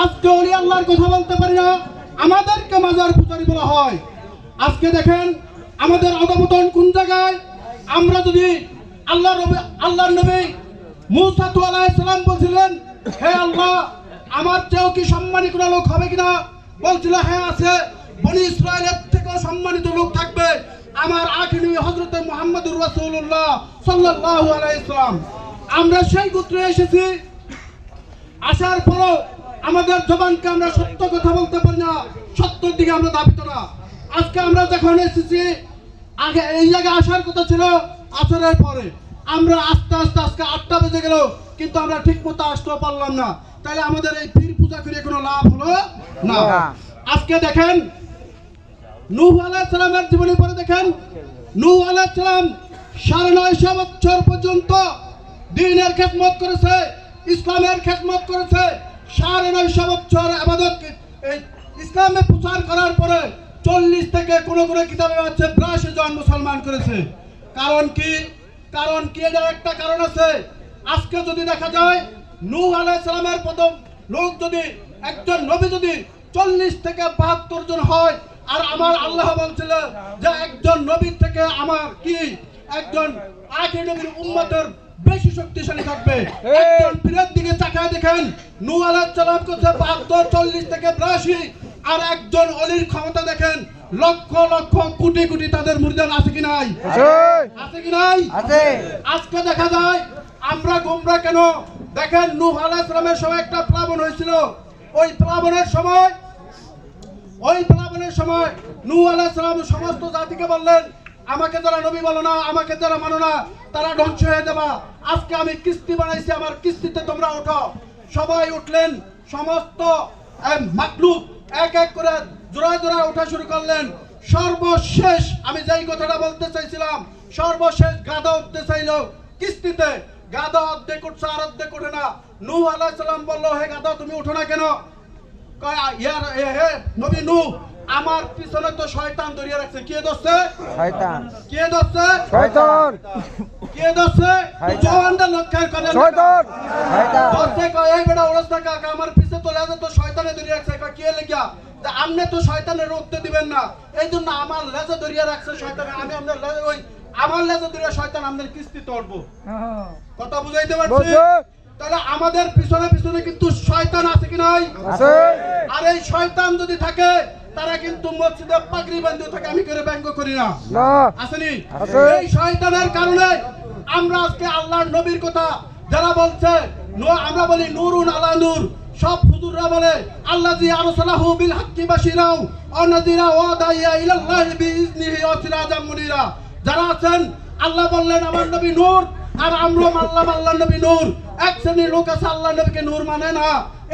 আজকে ওলি আল্লাহর কথা বলতে পারি না, আমাদেরকে মাজার পূজারি বলা হয়। আজকে দেখেন আমাদের অধঃপতন কোন জায়গায়। আমরা যদি আল্লাহর নবী মূসা আলাইহিস সালাম বলছিলেন, হে আল্লাহ, আমার চেয়েও কি সম্মানী কোনো লোক হবে কিনা? বলছিল, হ্যাঁ আছে, বনি ইসরায়েলের থেকেও সম্মানিত লোক থাকবে, আমার আখির নবী হযরত মুহাম্মদুর রাসূলুল্লাহ সাল্লাল্লাহু আলাইহি সাল্লাম। আমরা সেই গোত্রে এসেছি, আসার পরও আমাদের জবানকে আমরা সত্য কথা বলতে পারি না, সত্যের দিকে আমরা ধাবিত না। আজকে আমরা যখন এসেছি, আগে এই জায়গায় আসার কথা ছিল আসরের পরে, আমরা আস্তে আস্তে আজকে 8টা বেজে গেল, কিন্তু আমরা ঠিক মতো আসতেও পারলাম না। তাহলে আমাদের এই পীর পূজা করে কোনো লাভ হলো না। আজকে দেখেন নূহ আলাইহিস সালামের জীবনী পড়ে দেখেন, নূহ আলাইহিস সালাম 950 বছর পর্যন্ত দ্বীনের খেদমত করেছে, ইসলামের খেদমত করেছে। 950 বছর ইবাদত ইসলামে প্রচার করার পরে 40 থেকে কোন কোন কিতাবে আছে 82 জন মুসলমান করেছে। কারণ কি? কারণ কি? এর একটা কারণ আছে। আজকে যদি দেখা যায় নূহ আলাইহিস সালামের প্রথম লোক যদি একজন নবী যদি 40 থেকে 72 জন হয়, আর আমার আল্লাহ বলছিল যে একজন নবীর থেকে আমার কি একজন আখির নবীর উম্মতের বেশি শক্তিশালী থাকবে। একজন পীরের দিকে তাকায় দেখেন, নূহ আলাইহিস সালাম করছে 72, 40 থেকে 82, আর একজন অলির ক্ষমতা দেখেন লক্ষ লক্ষ কোটি কোটি তাদের মুরিদান আছে কি নাই? আছে কি নাই? আছে। আজকে দেখা যায় আমরা গোমরা কেন? দেখেন নূহ আলাইহিস সালামের সময় একটা প্লাবন হয়েছিল। ওই প্লাবনের সময় নূহ আলাইহিস সালাম সমস্ত জাতিকে বললেন, আমাকে যারা নবী বলো না, আমাকে যারা মানো না, তারা ধ্বংস হয়ে যাবা। আজকে আমি কিস্তি বানাইছি, আমার কিস্তিতে তোমরা ওঠো। সবাই উঠলেন, সমস্ত মাকলুক এক এক করে জোড়ায় জোড়ায় ওঠা শুরু করলেন। সর্বশেষ আমি যেই কথাটা বলতে চাইছিলাম, সর্বশেষ গাধা উঠতে চাইল কিস্তিতে। গাধা অর্ধেক উঠছে, আর অর্ধেক ওঠে না। নূহ আলাইহিস সালাম বললো, হে গাধা, তুমি উঠো না কেন? কয়, হে নবী নূহ, আমার পিছনে তো শয়তান ধরিয়ে রাখছে। কে ধরছে? শয়তান। কে ধরছে? শয়তান। কে ধরছে? জওয়ানটা লক্ষ্যের করে শয়তান। শয়তান ধরছে। কয়, এই বেটা ওরস না কাকা, আমার পিছে তো লেজে তো শয়তানে ধরিয়ে রাখছে। কয়, কে লাগিয়া? যে আপনি তো শয়তানের রুখতে দিবেন না, এই জন্য আমার লেজে ধরিয়ে রাখছে শয়তান। আমি আপনার লেজে ওই আমার লেজে ধরিয়ে শয়তান আপনার কিস্তি তুলবো। কথা বুঝাইতে পারছি? তাহলে আমাদের পিছনে পিছনে কিন্তু শয়তান আছে কি নাই? আছে। আর এই শয়তান যদি থাকে, তারা কিন্তু মসজিদে পাগড়ি বাঁধে থাকে, আমি করে ব্যঙ্গ করি না, আসেনি? এই শয়তানের কারণে আমরা আজকে আল্লাহর নবীর কথা যারা বলছে, আমরা বলি নূরুন আলা নূর। সব হুজুররা বলে আল্লাযী আরসালাহু বিল হাক্কি বাশীরা ওয়া নাযীরা ওয়া দাইয়া ইলাল্লাহি বিইজনিহি ওয়া সিরাজাম মুনীরা। যারা আছেন, আল্লাহ বললেন আমার নবী নূর, আর আমরা মানলাম আল্লাহর নবী নূর। এক শ্রেণীর লোক আছে আল্লাহর নবীকে নূর মানে না,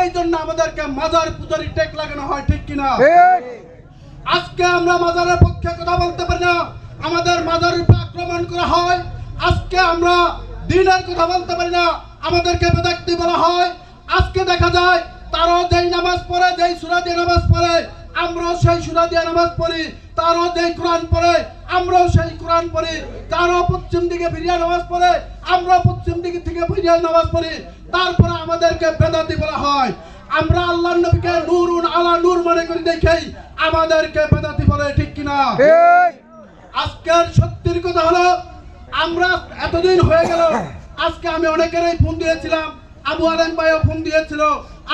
এই জন্য আমাদেরকে মাজার পূজারি টেক লাগানো হয়, ঠিক কিনা? আজকে আমরা মাজারের পক্ষে কথা বলতে পারি না, আমাদের মাজারের উপর আক্রমণ করা হয়। আজকে আমরা দ্বীনের কথা বলতে পারি না, আমাদেরকে বেদাতি বলা হয়। আজকে দেখা যায় তারাও যেই নামাজ পড়ে, যেই সূরা দিয়ে নামাজ পড়ে, আমরাও সেই সূরা দিয়ে নামাজ পড়ি। তারাও যেই কোরআন পড়ে, আমরাও সেই কোরআন পড়ি। তারাও পশ্চিম দিকে ফিরিয়ে নামাজ পড়ে, আমরাও পশ্চিম দিকে থেকে ফিরিয়ে নামাজ পড়ি। তারপরে আমাদেরকে বেদাতি বলা হয়। আমরা আল্লাহর নবীকে নূরুন আলা নূর মনে করি দেখেই আমাদেরকে বেদাতি বলে, ঠিক কিনা? আজকের সত্যির কথা হলো, আমরা এতদিন হয়ে গেল, আজকে আমি অনেকেরই ফোন দিয়েছিলাম, আবু আলেম ভাইও ফোন দিয়েছিল।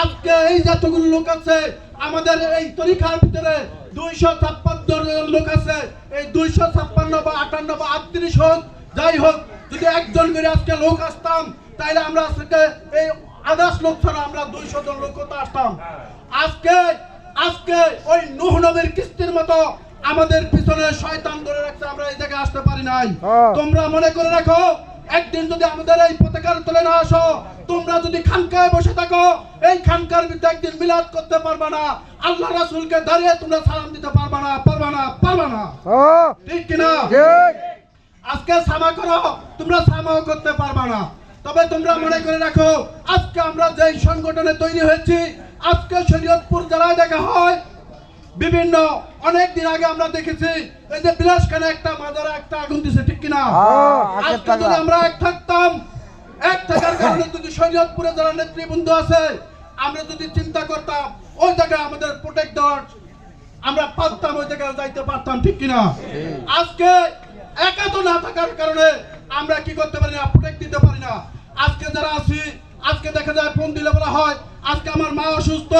আজকে এই যতগুলো লোক আছে আমাদের এই তরিকার ভিতরে 256 লোক আছে। এই 256 বা 58 বা 38 হোক, যাই হোক, যদি একজন করে আজকে লোক আসতাম, তাইলে আমরা আজকে এই 10 লোক ছাড়া আমরা 200 জন লোক তো আসতাম। আজকে ওই নূহ নবীর কিস্তির মতো আমাদের পিছনে শয়তান ধরে রাখছে, আমরা এই জায়গায় আসতে পারি নাই। তোমরা মনে করে রাখো, একদিন যদি আমাদের এই পতাকার তলে না আসো, তোমরা যদি খানকায় বসে থাকো, এই খানকার ভিতরে একদিন মিলাদ করতে পারবা না, আল্লাহ রাসূলকে দাঁড়িয়ে তোমরা সালাম দিতে পারবা না, ঠিক কিনা? আজকে সামা করো, তোমরা সামাও করতে পারবা না। তবে তোমরা মনে করে রাখো, আজকে আমরা যেই সংগঠনে তৈরি হয়েছি, আজকে শরীয়তপুর জেলায় দেখা হয় বিভিন্ন অনেক দিন আগে আমরা দেখেছি, এই যে বিলাসখানে একটা মাজারে একটা আগুন দিছে, ঠিক কিনা? আজকে যদি আমরা এক থাকতাম, এক থাকার কারণে যদি শরীয়তপুরে যারা নেতৃবৃন্দ আছে, আমরা যদি চিন্তা করতাম ওই জায়গায় আমাদের প্রোটেক্ট দেওয়ার আমরা পারতাম, ওই জায়গায় যাইতে পারতাম, ঠিক কিনা? আজকে একা তো না থাকার কারণে আমরা কি করতে পারি না, প্রোটেক্ট দিতে পারি না। আজকে যারা আছি, আজকে দেখা যায় ফোন দিলে বলা হয় আজকে আমার মা অসুস্থ,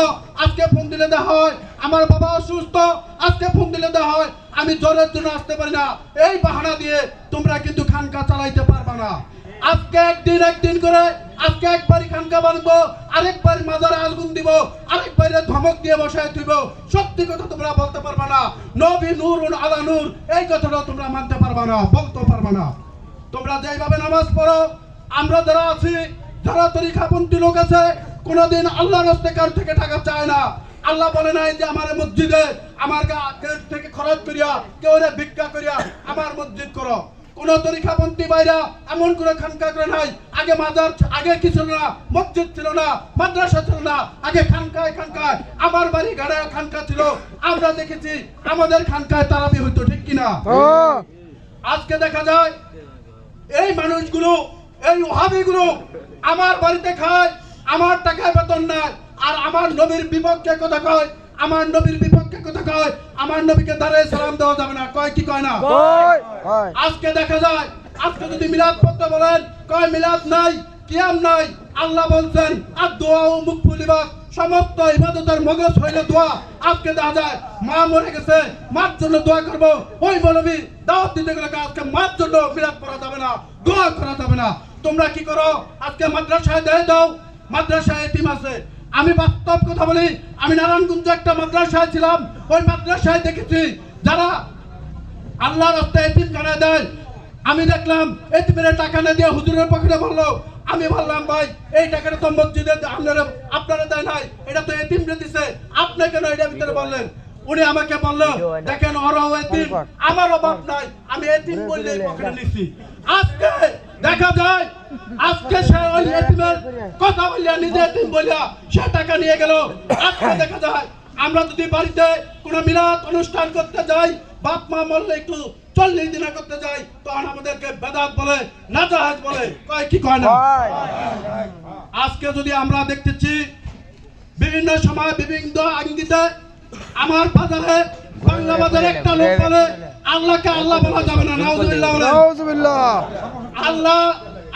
আজকে ফোন দিলে দেওয়া হয় আমার বাবা অসুস্থ, আজকে ফোন দিলে দেওয়া হয় আমি জ্বরের জন্য আসতে পারি না। এই বাহানা দিয়ে তোমরা কিন্তু খানকা চালাইতে পারবে না। আজকে একদিন করে আজকে একবারই খানকা বানবো, আরেকবার মাজারে আগুন দিব, আরেকবারে ধমক দিয়ে বসায় দিব। সত্যি কথা তোমরা বলতে পারবে না, নবী নূরুন আলা নূর, এই কথাটা তোমরা মানতে পারবে না, বলতে পারবে না। তোমরা যেভাবে নামাজ পড়ো, আমরা যারা আছি, যারা তরিকাপন্থী লোক আছে, কোনোদিন আল্লাহর রাস্তায় কার থেকে টাকা চায় না। আল্লাহ বলে নাই যে আমার মসজিদে আমার গেট থেকে খরচ করিয়া কেউ ভিক্ষা করিয়া আমার মসজিদ করো। কোন তরিকাপন্থী ভাইরা এমন করে খানকা করে নাই। আগে মাজার, আগে কি ছিল না, মসজিদ ছিল না, মাদ্রাসা ছিল না, আগে খানকায় খানকায় আমার বাড়ি গাড়ায় খানকা ছিল। আমরা দেখেছি আমাদের খানকায় তারাবি হইতো, ঠিক কিনা? আজকে দেখা যায় এই মানুষগুলো, এই ওহাবিগুলো আমার বাড়িতে খায়, আমার টাকায় বেতন নেয়, আর আমার নবীর বিপক্ষে কথা কয়, আমার নবীর বিপক্ষে কথা কয়, আমার নবীকে দাঁড়িয়ে সালাম দেওয়া যাবে না, কয় কি কয় না? আজকে দেখা যায়, আজকে যদি মিলাদ পড়তে বলেন, কয় মিলাদ নাই, কিয়াম নাই। আল্লাহ বলছেন আর দোয়া ও মুখ ফুলিবাক, সমস্ত ইবাদতের মগজ হইলে দোয়া। আজকে দেখা যায় মা মরে গেছে, মার জন্য দোয়া করবো, ওই মৌলবী দাওয়াত দিতে গেলে আজকে মার জন্য মিলাদ পড়া যাবে না, দোয়া করা যাবে না। তোমরা কি করো? আজকে মাদ্রাসায় দিয়ে দাও, মাদ্রাসায় এতিম আছে। আমি বাস্তব কথা বলি, আমি নারায়ণগঞ্জে একটা মাদ্রাসায় ছিলাম, ওই মাদ্রাসায় দেখেছি যারা আল্লাহর রাস্তায় এতিমখানা দেয়। আমি দেখলাম এতিমের টাকা না দিয়ে হুজুরের পকেটে বললো। আমি বললাম ভাই এই টাকাটা তো মসজিদে আপনারা দেয় নাই, এটা তো এতিমরে দিছে, আপনি কেন এটার ভিতরে বললেন? উনি আমাকে বললো দেখেন ওরাও এতিম, আমার অভাব নাই, আমি এতিম বললে পকেটে নিচ্ছি। আজকে দেখা যায় আজকে সে ওই এতিমের কথা বলিয়া নিজে এতিম বলিয়া সে টাকা নিয়ে গেল। আজকে দেখা যায় আমরা যদি বাড়িতে কোনো মিলাদ অনুষ্ঠান করতে যাই, বাপ মা মরলে একটু 40 দিনে করতে যাই, তখন আমাদেরকে বেদাত বলে, নাজায়েজ বলে, কয় কি কয় না? আজকে যদি আমরা দেখতেছি বিভিন্ন সময় বিভিন্ন আঙ্গিতে আমার বাজারে, বাংলা বাজারে একটা লোক বলে আল্লাহকে আল্লাহ বলা যাবে না, নাউজুবিল্লাহ, আল্লাহ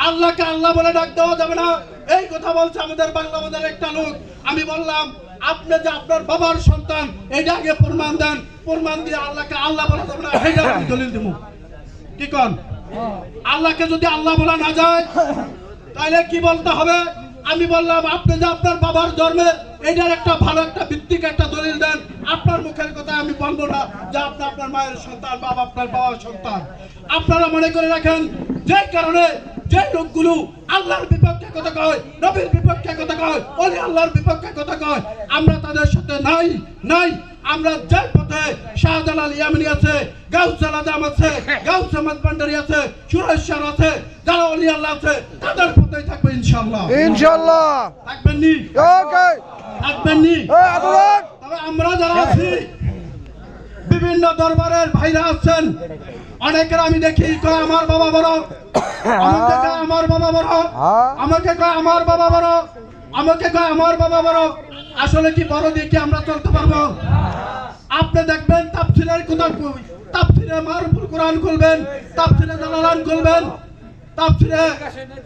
আল্লাহকে আল্লাহ বলে ডাক দেওয়া যাবে না, এই কথা বলছে আমাদের বাংলা বাজারে একটা লোক। আমি বললাম আপনি যে আপনার বাবার সন্তান, এইটা আগে প্রমাণ দেন, প্রমাণ দিয়ে আল্লাহকে আল্লাহ বলা যাবে না, এইটা আমি দলিল দিব। কি কন? আল্লাহকে যদি আল্লাহ বলা না যায় তাহলে কি বলতে হবে? আমি বললাম আপনি যে আপনার বাবার জন্মের এইটার একটা ভালো একটা ভিত্তিক একটা দলিল দেন। আপনার মুখের কথা আমি বলবো না যে আপনি আপনার মায়ের সন্তান, বাবা আপনার বাবার সন্তান। আপনারা মনে করে রাখেন, যে কারণে যে লোকগুলো আল্লাহর বিপক্ষে কথা কয়, নবীর বিপক্ষে কথা কয়, ওলি আল্লাহর বিপক্ষে কথা কয়, আমরা তাদের সাথে নাই নাই। আমরা যে পথে শাহজালাল ইয়ামানি আছে, গাউসুল আজম আছে, গাউস আহমদ ভান্ডারী আছে, সুরেশ্বর আছে, যারা ওলি আল্লাহ আছে, তাদের পথেই থাকবে ইনশাআল্লাহ। ইনশাআল্লাহ থাকবেন নি? ওকে থাকবেন নি? তবে আমরা যারা আছি, বিভিন্ন দরবারের ভাইরা আছেন, অনেকের আমি দেখি কয় আমার বাবা বড়, আমাকে কয় আমার বাবা বড়, আমাকে কয় আমার বাবা বড়, আমাকে কয় আমার বাবা বড়। আসলে কি বড় দিয়ে কি আমরা চলতে পারবো? আপনি দেখবেন তাফসীরের কথা, তাফসীরে মারুফুল কোরআন খুলবেন, তাফসীরে জালালান খুলবেন, তাফসীরে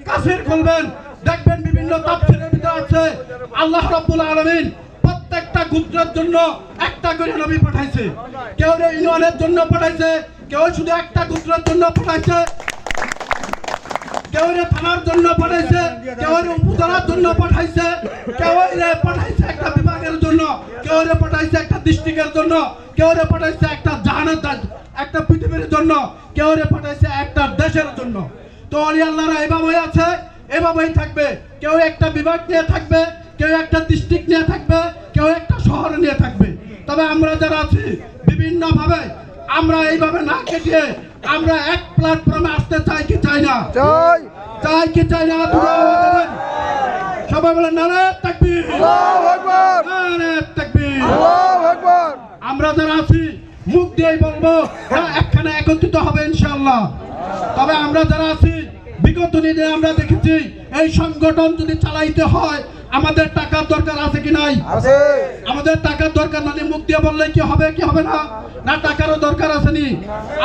কাসির খুলবেন, দেখবেন বিভিন্ন তাফসীরের ভিতরে আছে আল্লাহ রাব্বুল আলামিন প্রত্যেকটা গোত্রের জন্য একটা করে নবী পাঠাইছে। কেউ ইউনিয়নের জন্য পাঠাইছে, কেউ শুধু একটা গোত্রের জন্য পাঠাইছে, কেউ থানার জন্য পাঠাইছে, কেউ উপজেলার জন্য পাঠাইছে, কেউ পাঠাইছে একটা বিভাগের জন্য, কেউ পাঠাইছে একটা ডিস্ট্রিক্টের জন্য, কেউ পাঠাইছে একটা জাহানের, একটা পৃথিবীর জন্য, কেউ পাঠাইছে একটা দেশের জন্য। তো ওলি আল্লাহরা এভাবেই আছে, এভাবেই থাকবে। কেউ একটা বিভাগ নিয়ে থাকবে, কেউ একটা ডিস্ট্রিক্ট নিয়ে থাকবে, কেউ একটা শহর নিয়ে থাকবে। তবে আমরা যারা আছি বিভিন্ন ভাবে আমরা এইভাবে না কেটে আমরা এক প্ল্যাটফর্মে আসতে চাই কি চাই না? চাই কি চাই না? সবাই বলে নারে তাকবীর, আল্লাহু আকবার, নারে তাকবীর, আল্লাহু আকবার। আমরা যারা আছি মুখ দিয়েই বলবো একখানে একত্রিত হবে ইনশাআল্লাহ। তবে আমরা যারা আছি বিগত দিনে আমরা দেখেছি এই সংগঠন যদি চালাইতে হয় আমাদের টাকার দরকার আছে কি নাই? আছে। আমাদের টাকার দরকার না, মুখ দিয়ে বললে কি হবে কি হবে না? না, টাকারও দরকার আছে নি।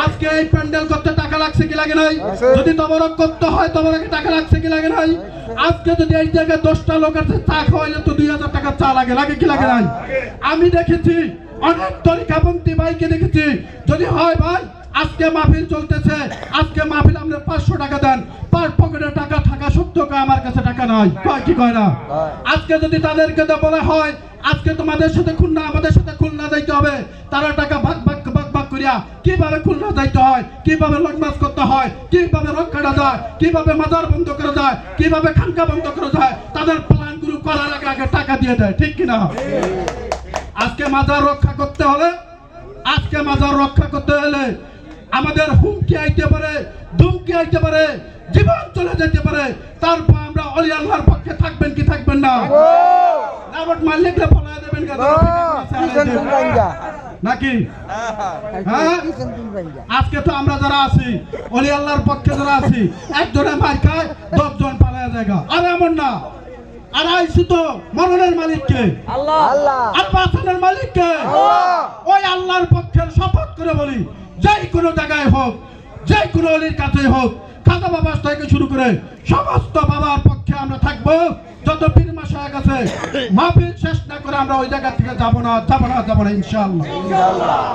আজকে এই প্যান্ডেল করতে টাকা লাগছে কি লাগে নাই? যদি তবরক করতে হয় তবরকে টাকা লাগছে কি লাগে নাই? আজকে যদি এই জায়গায় 10টা লোক আছে চা খাওয়াইলে তো 2000 টাকা চা লাগে, লাগে কি লাগে নাই? আমি দেখেছি অনেক তরিকাপন্থী ভাইকে দেখেছি, যদি হয় ভাই আজকে মাহফিল চলতেছে, আজকে মাহফিল আপনি 500 টাকা দেন, পার পকেটে টাকা থাকা সত্ত্বেও কয় আমার কাছে টাকা নাই, কয় কি কয় না? আজকে যদি তাদেরকে বলা হয় আজকে তোমাদের সাথে খুলনা, আমাদের সাথে খুলনা যাইতে হবে, তারা টাকা ভাগ ভাগ ভাগ ভাগ করিয়া কিভাবে খুলনা যাইতে হয়, কিভাবে লঞ্চ করতে হয়, কিভাবে রক কাটা যায়, কিভাবে মাজার বন্ধ করা যায়, কিভাবে খানকা বন্ধ করা যায়, তাদের প্ল্যান গুলো করার আগে আগে টাকা দিয়ে দেয়, ঠিক কিনা? আজকে মাজার রক্ষা করতে হলে, আজকে মাজার রক্ষা করতে হলে আমাদের হুমকি আইতে পারে, ধুমকি আইতে পারে, জীবন চলে যেতে পারে, তারপর আমরা অলি আল্লাহর পক্ষে থাকবেন কি থাকবেন না? নাবট মালিককে ফলায় দেবেন নাকি? হ্যাঁ, আজকে তো আমরা যারা আছি অলি আল্লাহর পক্ষে যারা আছি, একজনে মার খায় 10 জন পালায় জায়গা, আর এমন না। আর আইসি তো মরণের মালিককে আল্লাহ, আর বাঁচানোর মালিককে ওই আল্লাহর পক্ষের শপথ করে বলি, যেই কোনো জায়গায় হোক, যে কোনো অলির কাছে হোক, খাজা বাবা থেকে শুরু করে সমস্ত বাবার পক্ষে আমরা থাকবো। যত পীর মাশায়েখ আছে মাহফিল শেষ না করে আমরা ওই জায়গা থেকে যাবো না, যাবো না ইনশাআল্লাহ।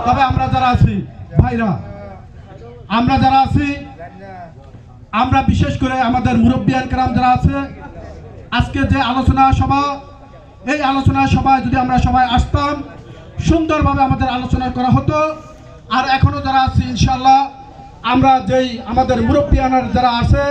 তবে আমরা যারা আছি ভাইরা, আমরা যারা আছি, আমরা বিশেষ করে আমাদের মুরব্বিয়ান কেরাম যারা আছে, আজকে যে আলোচনা সভা, এই আলোচনা সভায় যদি আমরা সবাই আসতাম, সুন্দরভাবে আমাদের আলোচনা করা হতো। আর এখনো যারা আছে ইনশাআল্লাহ, আমরা যেই আমাদের মুরব্বিয়ান যারা আছে